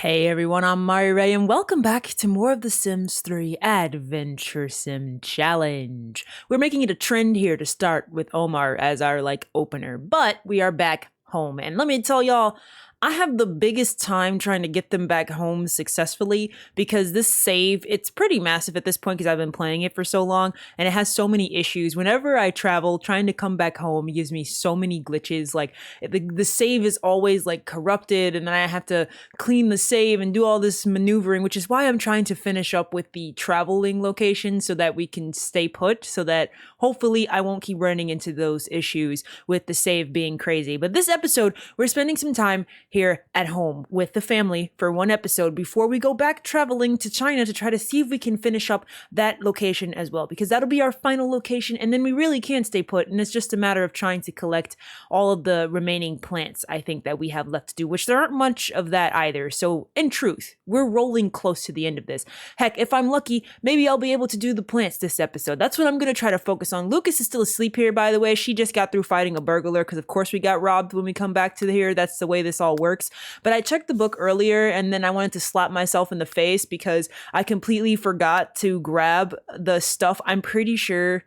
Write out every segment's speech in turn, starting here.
Hey everyone, I'm Mario Ray, and welcome back to more of the Sims 3 Adventure Sim Challenge. We're making it a trend here to start with Omar as our opener, but we are back home, and let me tell y'all, I have the biggest time trying to get them back home successfully because this save, it's pretty massive at this point because I've been playing it for so long and it has so many issues. Whenever I travel, trying to come back home gives me so many glitches. Like the save is always corrupted and then I have to clean the save and do all this maneuvering, which is why I'm trying to finish up with the traveling location so that we can stay put, so that hopefully I won't keep running into those issues with the save being crazy. But this episode, we're spending some time here at home with the family for one episode before we go back traveling to China to try to see if we can finish up that location as well, because that'll be our final location and then we really can stay put, and it's just a matter of trying to collect all of the remaining plants I think that we have left to do, which there aren't much of that either. So in truth, we're rolling close to the end of this. Heck, if I'm lucky, maybe I'll be able to do the plants this episode. That's what I'm going to try to focus on. Lucas is still asleep here, by the way. She just got through fighting a burglar because of course we got robbed when we come back to here. That's the way this all works. But I checked the book earlier and then I wanted to slap myself in the face because I completely forgot to grab the stuff. I'm pretty sure,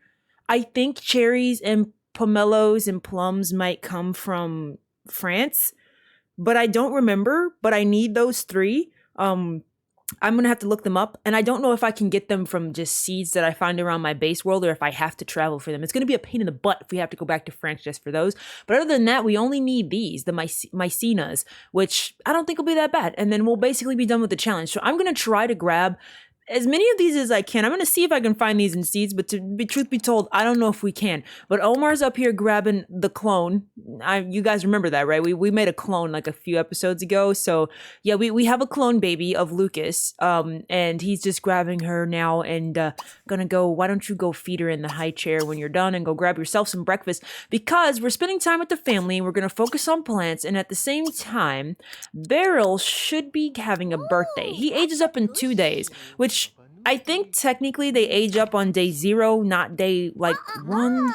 I think cherries and pomelos and plums might come from France, but I don't remember, but I need those three. I'm gonna have to look them up, and I don't know if I can get them from just seeds that I find around my base world or if I have to travel for them. It's gonna be a pain in the butt if we have to go back to France just for those. But other than that, we only need these, the mycenas, which I don't think will be that bad, and then we'll basically be done with the challenge. So I'm gonna try to grab as many of these as I can. I'm going to see if I can find these in seeds, but truth be told, I don't know if we can. But Omar's up here grabbing the clone. You guys remember that, right? We made a clone like a few episodes ago. So yeah, we have a clone baby of Lucas, and he's just grabbing her now and gonna go, why don't you go feed her in the high chair when you're done and go grab yourself some breakfast, because we're spending time with the family and we're going to focus on plants, and at the same time, Beryl should be having a birthday. He ages up in 2 days, which I think technically they age up on day 0, not day 1.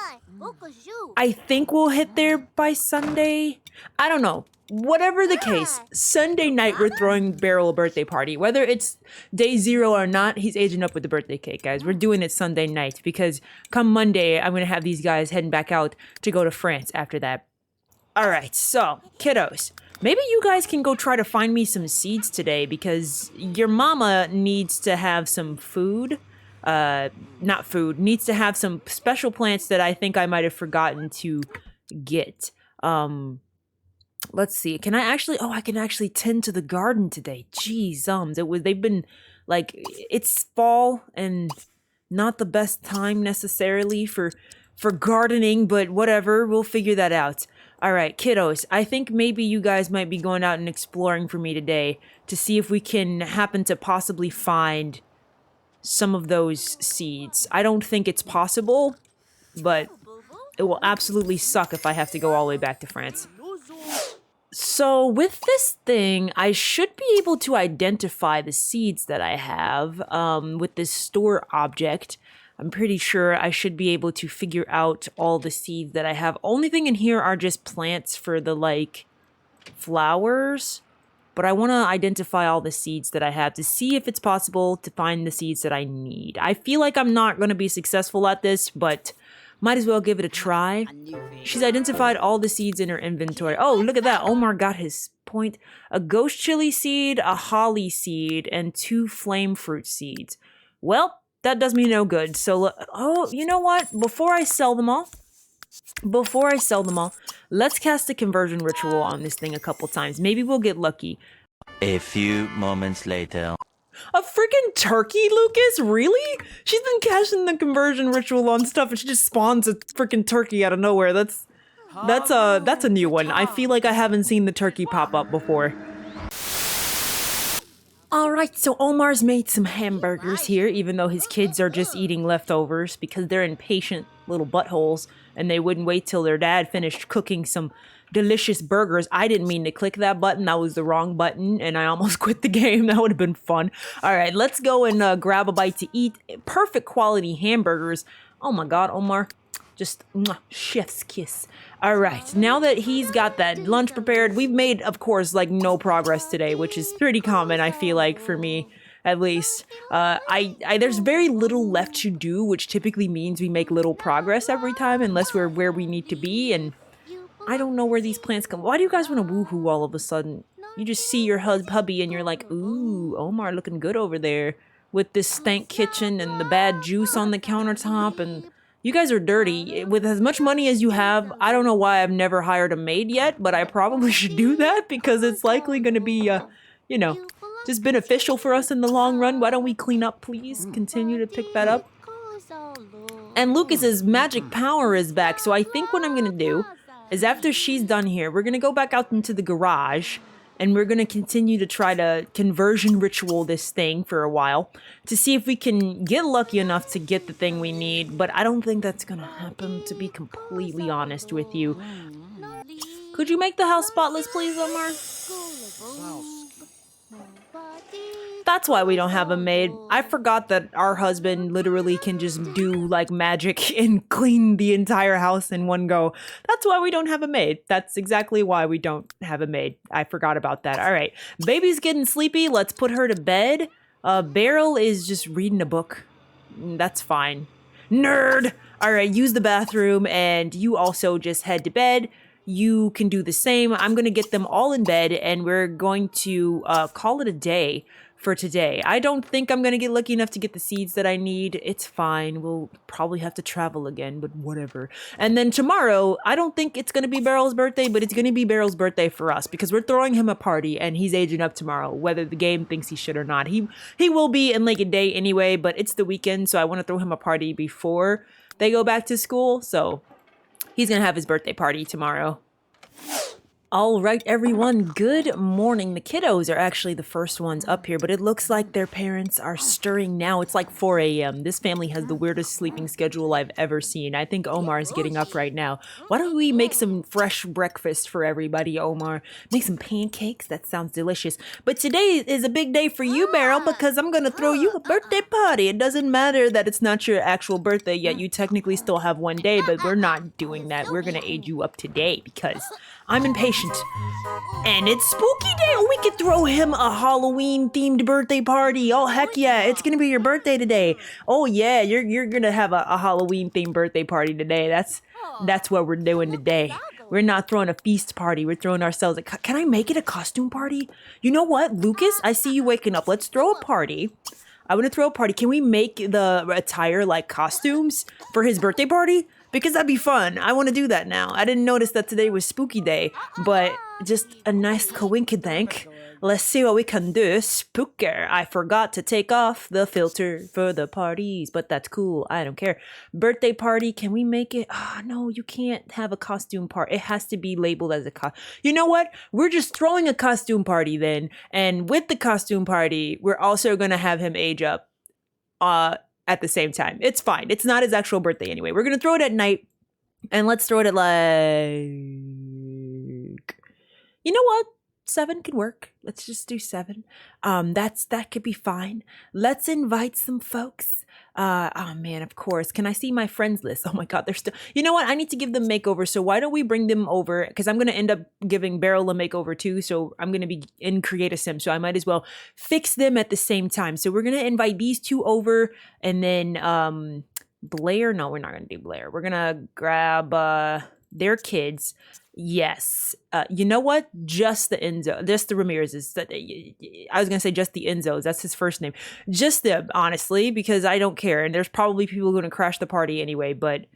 I think we'll hit there by Sunday. I don't know. Whatever the case, Sunday night we're throwing Beryl a birthday party. Whether it's day 0 or not, he's aging up with the birthday cake, guys. We're doing it Sunday night because come Monday, I'm going to have these guys heading back out to go to France after that. All right, so kiddos, maybe you guys can go try to find me some seeds today because your mama needs to have some food. Needs to have some special plants that I think I might have forgotten to get. Let's see. Can I actually, I can actually tend to the garden today. Jeez, they've been it's fall and not the best time necessarily for gardening, but whatever, we'll figure that out. All right, kiddos, I think maybe you guys might be going out and exploring for me today to see if we can happen to possibly find some of those seeds. I don't think it's possible, but it will absolutely suck if I have to go all the way back to France. So with this thing, I should be able to identify the seeds that I have with this store object. I'm pretty sure I should be able to figure out all the seeds that I have. Only thing in here are just plants for the, flowers. But I want to identify all the seeds that I have to see if it's possible to find the seeds that I need. I feel like I'm not going to be successful at this, but might as well give it a try. She's identified all the seeds in her inventory. Oh, look at that. Omar got his point. A ghost chili seed, a holly seed, and 2 flame fruit seeds. Well, that does me no good. So, you know what? Before I sell them all, let's cast a conversion ritual on this thing a couple times. Maybe we'll get lucky. A few moments later. A freaking turkey, Lucas? Really? She's been casting the conversion ritual on stuff and she just spawns a freaking turkey out of nowhere. That's a new one. I feel like I haven't seen the turkey pop up before. Alright, so Omar's made some hamburgers here, even though his kids are just eating leftovers because they're impatient little buttholes and they wouldn't wait till their dad finished cooking some delicious burgers. I didn't mean to click that button. That was the wrong button and I almost quit the game. That would have been fun. Alright, let's go and grab a bite to eat. Perfect quality hamburgers. Oh my god, Omar. Just mwah, chef's kiss. All right, now that he's got that lunch prepared, we've made, of course, like no progress today, which is pretty common, I feel like, for me, at least. There's very little left to do, which typically means we make little progress every time, unless we're where we need to be, and I don't know where these plants come. Why do you guys want to woohoo all of a sudden? You just see your hubby and you're like, ooh, Omar looking good over there with this stank kitchen and the bad juice on the countertop, and you guys are dirty. With as much money as you have, I don't know why I've never hired a maid yet, but I probably should do that because it's likely going to be, just beneficial for us in the long run. Why don't we clean up, please? Continue to pick that up. And Lucas's magic power is back, so I think what I'm going to do is after she's done here, we're going to go back out into the garage and we're going to continue to try to conversion ritual this thing for a while to see if we can get lucky enough to get the thing we need, but I don't think that's going to happen, to be completely honest with you. Could you make the house spotless, please, Omar? That's why we don't have a maid. I forgot that our husband literally can just do like magic and clean the entire house in one go. That's why we don't have a maid. That's exactly why we don't have a maid. I forgot about that. All right. Baby's getting sleepy. Let's put her to bed. Beryl is just reading a book. That's fine. Nerd! All right, use the bathroom and you also just head to bed. You can do the same. I'm going to get them all in bed and we're going to call it a day for today. I don't think I'm going to get lucky enough to get the seeds that I need. It's fine. We'll probably have to travel again, but whatever. And then tomorrow, I don't think it's going to be Beryl's birthday, but it's going to be Beryl's birthday for us because we're throwing him a party and he's aging up tomorrow, whether the game thinks he should or not. He will be in like a day anyway, but it's the weekend, so I want to throw him a party before they go back to school. So he's going to have his birthday party tomorrow. All right, everyone, good morning. The kiddos are actually the first ones up here, but it looks like their parents are stirring now. It's like 4 a.m. This family has the weirdest sleeping schedule I've ever seen. I think Omar is getting up right now. Why don't we make some fresh breakfast for everybody, Omar? Make some pancakes? That sounds delicious. But today is a big day for you, Beryl, because I'm going to throw you a birthday party. It doesn't matter that it's not your actual birthday yet. You technically still have one day, but we're not doing that. We're going to age you up today because I'm impatient. And it's spooky day. Oh, we could throw him a Halloween-themed birthday party. Oh, heck yeah. It's going to be your birthday today. Oh, yeah. You're going to have a Halloween-themed birthday party today. That's what we're doing today. We're not throwing a feast party. We're throwing ourselves a... Can I make it a costume party? You know what, Lucas? I see you waking up. Let's throw a party. I want to throw a party. Can we make the attire like costumes for his birthday party? Because that'd be fun. I want to do that now. I didn't notice that today was spooky day, but just a nice coinkydink. Let's see what we can do. Spooker. I forgot to take off the filter for the parties, but that's cool. I don't care. Birthday party. Can we make it? Oh, no, you can't have a costume party. It has to be labeled as a You know what? We're just throwing a costume party then. And with the costume party, we're also going to have him age up. At the same time. It's fine. It's not his actual birthday anyway. We're going to throw it at night and let's throw it at like, you know what? 7 could work. Let's just do 7. That could be fine. Let's invite some folks. Oh man, of course. Can I see my friends list? Oh my God, they're still, you know what? I need to give them makeover. So why don't we bring them over? Cause I'm going to end up giving Beryl a makeover too. So I'm going to be in Create a Sim. So I might as well fix them at the same time. So we're going to invite these 2 over and then, Blair. No, we're not going to do Blair. We're going to grab, their kids. Yes. You know what? Just the Enzo. Just the Ramirez's. I was going to say just the Enzos. That's his first name. Just them, honestly, because I don't care. And there's probably people going to crash the party anyway. But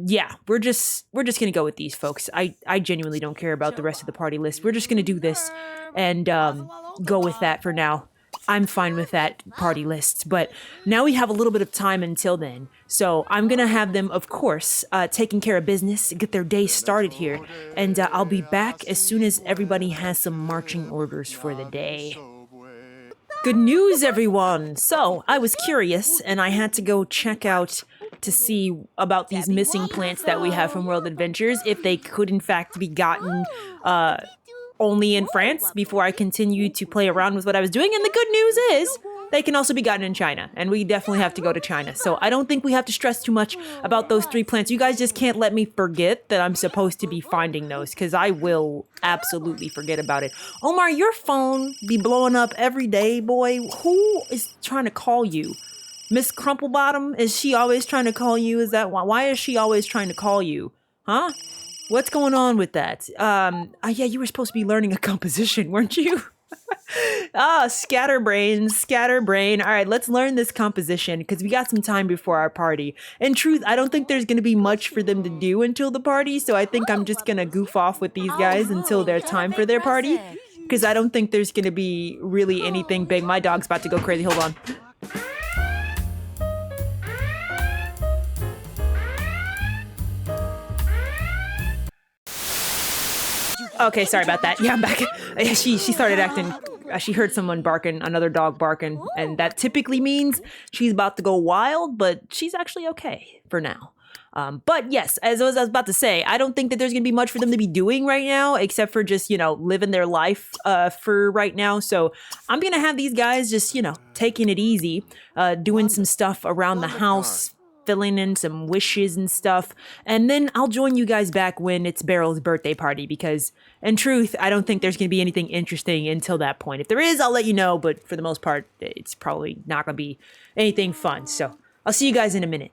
yeah, we're just going to go with these folks. I genuinely don't care about the rest of the party list. We're just going to do this and go with that for now. I'm fine with that party list, but now we have a little bit of time until then. So I'm going to have them, of course, taking care of business, get their day started here. And I'll be back as soon as everybody has some marching orders for the day. Good news, everyone. So I was curious and I had to go check out to see about these missing plants that we have from World Adventures, if they could in fact be gotten only in France before I continued to play around with what I was doing. And the good news is They can also be gotten in China, and we definitely have to go to China. So I don't think we have to stress too much about those 3 plants. You guys just can't let me forget that I'm supposed to be finding those, because I will absolutely forget about it. Omar, your phone be blowing up every day, boy. Who is trying to call you? Miss Crumplebottom? Is she always trying to call you? Is that why is she always trying to call you? Huh? What's going on with that? Yeah, you were supposed to be learning a composition, weren't you? Scatterbrain. All right, let's learn this composition because we got some time before our party. In truth, I don't think there's going to be much for them to do until the party, so I think I'm just going to goof off with these guys until their time for their party because I don't think there's going to be really anything big. My dog's about to go crazy. Hold on. Okay, sorry about that. Yeah, I'm back. She started acting. She heard someone barking, another dog barking, and that typically means she's about to go wild, but she's actually okay for now. But yes, as I was about to say, I don't think that there's going to be much for them to be doing right now, except for just, living their life for right now. So I'm going to have these guys just, taking it easy, doing some stuff around the house, filling in some wishes and stuff. And then I'll join you guys back when it's Beryl's birthday party because, in truth, I don't think there's going to be anything interesting until that point. If there is, I'll let you know. But for the most part, it's probably not going to be anything fun. So I'll see you guys in a minute.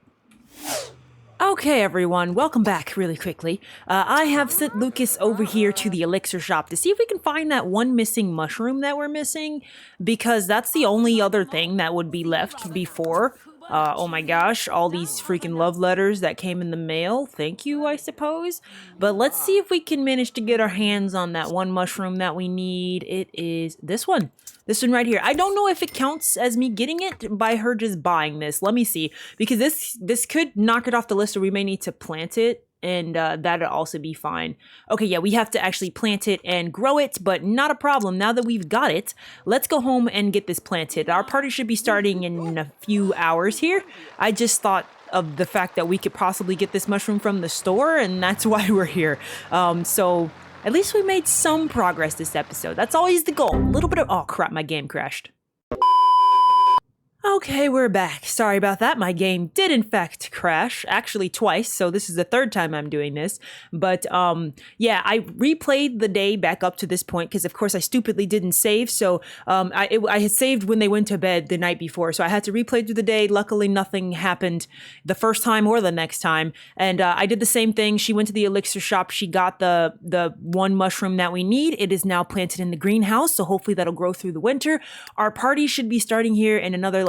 Okay, everyone, welcome back really quickly. I have sent Lucas over here to the elixir shop to see if we can find that one missing mushroom that we're missing, because that's the only other thing that would be left before. Oh my gosh, all these freaking love letters that came in the mail. Thank you, I suppose. But let's see if we can manage to get our hands on that one mushroom that we need. It is this one. This one right here. I don't know if it counts as me getting it by her just buying this. Let me see. Because this could knock it off the list, or we may need to plant it. And that'll also be fine. Okay, yeah, we have to actually plant it and grow it, but not a problem. Now that we've got it, let's go home and get this planted. Our party should be starting in a few hours here. I just thought of the fact that we could possibly get this mushroom from the store, and that's why we're here. So at least we made some progress this episode. That's always the goal. A little bit of... Oh, crap, my game crashed. Okay, we're back. Sorry about that. My game did in fact crash, actually twice, so this is the third time I'm doing this. But yeah, I replayed the day back up to this point because of course I stupidly didn't save. So I had saved when they went to bed the night before, so I had to replay through the day. Luckily, nothing happened the first time or the next time. And I did the same thing. She went to the elixir shop. She got the one mushroom that we need. It is now planted in the greenhouse, so hopefully that'll grow through the winter. Our party should be starting here in another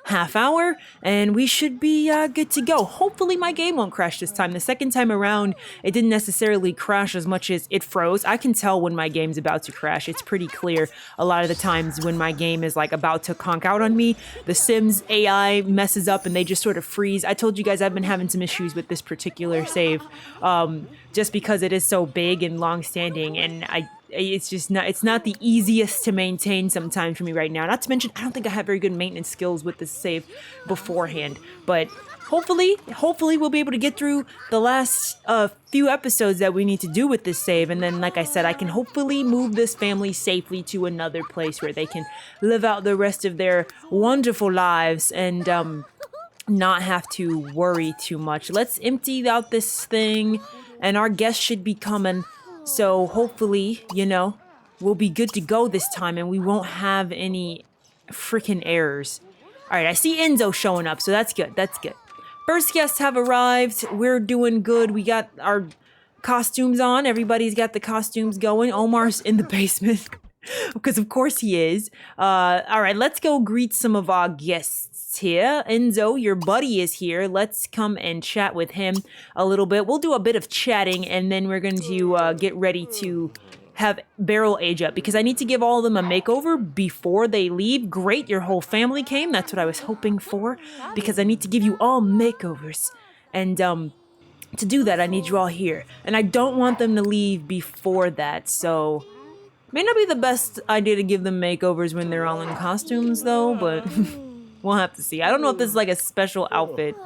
half hour, and we should be good to go. Hopefully my game won't crash this time. The second time around, it didn't necessarily crash as much as it froze. I can tell when my game's about to crash. It's pretty clear a lot of the times when my game is about to conk out on me. The Sims AI messes up and they just sort of freeze. I told you guys I've been having some issues with this particular save just because it is so big and long-standing, and it's not the easiest to maintain sometimes for me right now. Not to mention, I don't think I have very good maintenance skills with this save beforehand. But hopefully we'll be able to get through the last few episodes that we need to do with this save. And then, like I said, I can hopefully move this family safely to another place where they can live out the rest of their wonderful lives and not have to worry too much. Let's empty out this thing, and our guests should be coming. So hopefully, we'll be good to go this time and we won't have any freaking errors. All right, I see Enzo showing up, so that's good. That's good. First guests have arrived. We're doing good. We got our costumes on. Everybody's got the costumes going. Omar's in the basement because of course he is. All right, let's go greet some of our guests here. Enzo, your buddy is here. Let's come and chat with him a little bit. We'll do a bit of chatting and then we're going to get ready to have Beryl age up because I need to give all of them a makeover before they leave. Great, your whole family came. That's what I was hoping for because I need to give you all makeovers. And to do that, I need you all here. And I don't want them to leave before that, so... May not be the best idea to give them makeovers when they're all in costumes though, but... We'll have to see. I don't know if this is a special outfit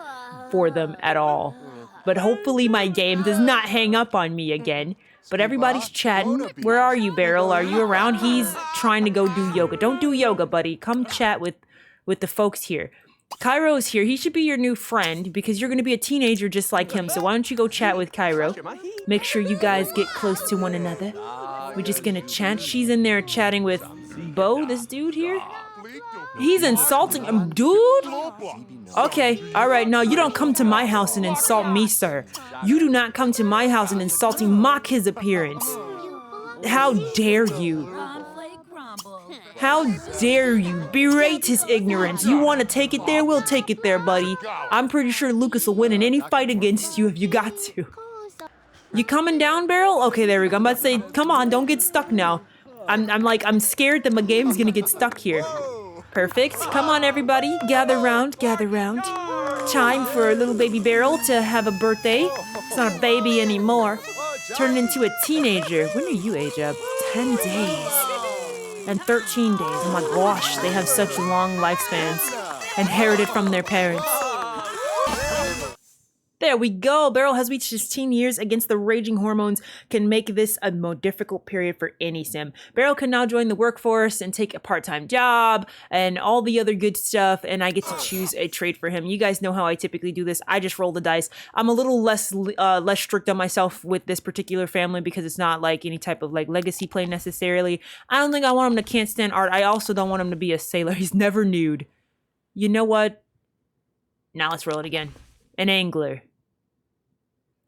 for them at all. But hopefully my game does not hang up on me again. But everybody's chatting. Where are you, Beryl? Are you around? He's trying to go do yoga. Don't do yoga, buddy. Come chat with with the folks here. Cairo's here. He should be your new friend because you're going to be a teenager just like him. So why don't you go chat with Cairo? Make sure you guys get close to one another. We're just going to chat. She's in there chatting with Bo, this dude here. He's insulting him, dude. Okay, all right. No, you don't come to my house and insult me, sir. You do not come to my house and mock his appearance. How dare you? How dare you berate his ignorance? You want to take it there? We'll take it there, buddy. I'm pretty sure Lucas will win in any fight against you if you got to. You coming down, Beryl? Okay, there we go. I'm about to say, come on, don't get stuck now. I'm scared that my game's gonna get stuck here. Perfect. Come on, everybody. Gather round, gather round. Time for little baby Beryl to have a birthday. It's not a baby anymore. Turning into a teenager. When do you age up? 10 days. And 13 days. Oh my gosh, they have such long lifespans. Inherited from their parents. There we go. Beryl has reached his teen years. Against the raging hormones can make this a more difficult period for any sim. Beryl can now join the workforce and take a part-time job and all the other good stuff, and I get to choose a trade for him. You guys know how I typically do this. I just roll the dice. I'm a little less strict on myself with this particular family because it's not like any type of like legacy play necessarily. I don't think I want him to can't stand art. I also don't want him to be a sailor. He's never nude. You know what? Now let's roll it again. An angler.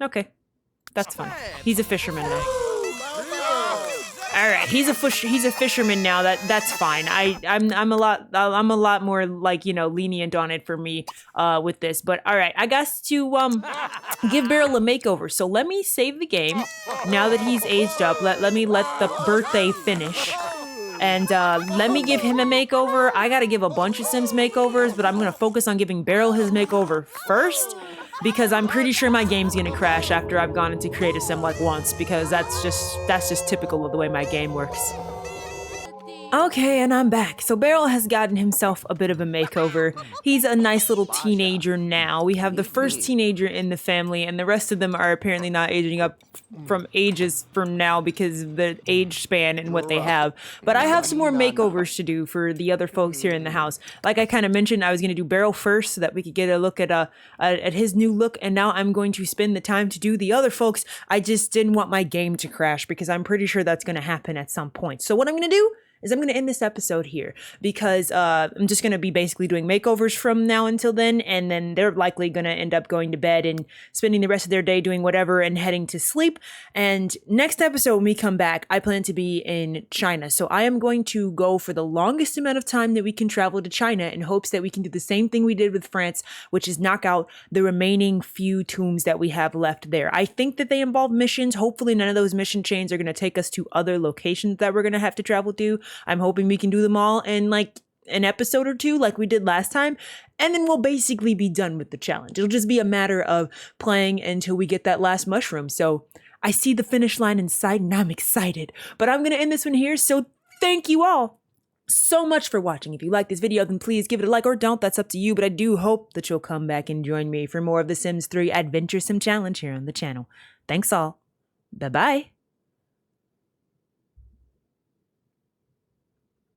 Okay, that's fine. He's a fisherman now. All right, he's a fisherman now. That's fine. I'm a lot more like, you know, lenient on it for me with this. But all right, I got to give Beryl a makeover. So let me save the game now that he's aged up. Let me let the birthday finish. And let me give him a makeover. I gotta give a bunch of Sims makeovers, but I'm gonna focus on giving Beryl his makeover first. Because I'm pretty sure my game's gonna crash after I've gone into create a sim like once, because that's just typical of the way my game works. Okay, and I'm back. So Beryl has gotten himself a bit of a makeover. He's a nice little teenager now. We have the first teenager in the family, and the rest of them are apparently not aging up from ages from now because of the age span and what they have. But I have some more makeovers to do for the other folks here in the house. Like I kind of mentioned, I was going to do Beryl first so that we could get a look at his new look, and now I'm going to spend the time to do the other folks. I just didn't want my game to crash because I'm pretty sure that's going to happen at some point. So what I'm going to do is I'm going to end this episode here because I'm just going to be basically doing makeovers from now until then, and then they're likely going to end up going to bed and spending the rest of their day doing whatever and heading to sleep. And next episode, when we come back, I plan to be in China. So I am going to go for the longest amount of time that we can travel to China in hopes that we can do the same thing we did with France, which is knock out the remaining few tombs that we have left there. I think that they involve missions. Hopefully none of those mission chains are going to take us to other locations that we're going to have to travel to. I'm hoping we can do them all in like an episode or two like we did last time, and then we'll basically be done with the challenge. It'll just be a matter of playing until we get that last mushroom. So I see the finish line in sight and I'm excited, but I'm going to end this one here. So thank you all so much for watching. If you like this video, then please give it a like or don't. That's up to you, but I do hope that you'll come back and join me for more of the Sims 3 Adventure Sim Challenge here on the channel. Thanks all. Bye-bye.